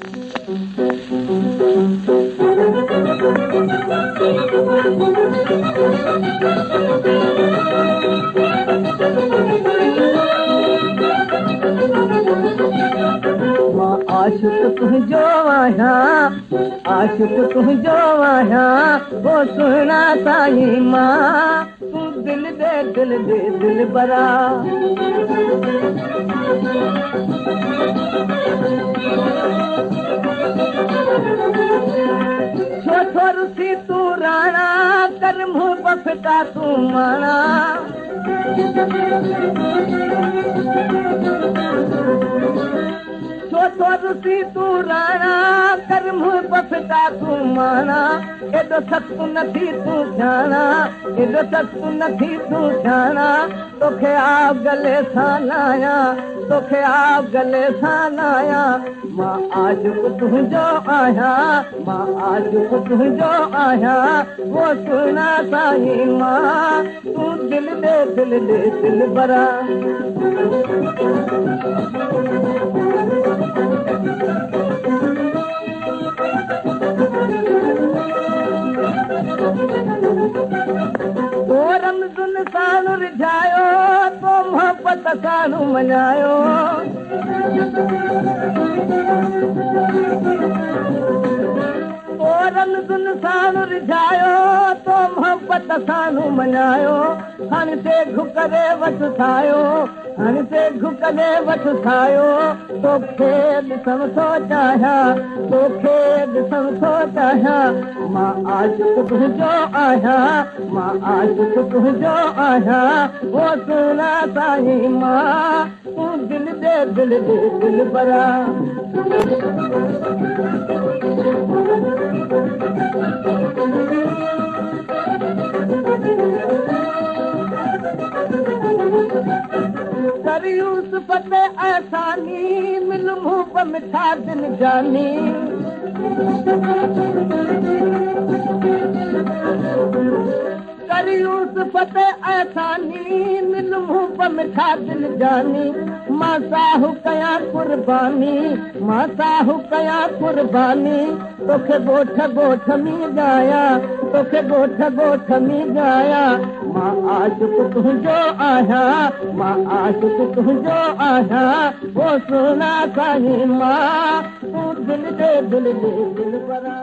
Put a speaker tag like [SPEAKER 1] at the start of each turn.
[SPEAKER 1] आशिक़ तुंहिंजो आहियां, आशिक़ तुंहिंजो आहियां, वो सुहिणा साईं मां, तूं दिल दे दिल भरा। छो छो रुसी तूं राणा, कर मुंहुं बफता तूं माणा। छो रुसी तूं राणा, कर मुंहुं बफता तूं माणा। एॾो सख़्तु नथी तूं थियाणा, एॾो सख़्तु नथी तूं थियाणा। तोखे आ गले सां लाहियां, तोखे आ गले सां लाहियां। मां आशिक़ तुंहिंजो आहियां, मां आशिक़ तुंहिंजो आहियां, वो सुहिणा साईं मां, तूं दिल दे दिल भरा। तो रमज़ुन सां रिझायो, तो मोहबत सां मञायो। तो रमज़ुन सां रिझायो, तो मोहबत सां मञायो। हाणे ते घुकरे वठि ठाहियो, हाणे ते घुकरे वठि ठाहियो। तोखे ॾिसण थो चाहियां, तोखे ॾिसण थो चाहियां। मां आशिक़ तुंहिंजो आहियां, मां आशिक़ तुंहिंजो आहियां, वो सुहिणा साईं मां, तूं दिल दे दिल भरा। कर यूसुफ ते एहसानी, मिल मुंह पे मिठा दिल जानी। कर यूसुफ ते एहसानी, मिल मुंह पे मिठा दिल जानी। मां साहु कयां कुर्बानी, मां साहु कयां कुर्बानी। तोखे ॻोठ में ॻायां, तोखे ॻोठ में ॻायां। मां आशिक़ तुंहिंजो आहियां, मां आशिक़ तुंहिंजो आहियां, वो सुहिणा साईं मां, तूं दिल दे दिल भरा।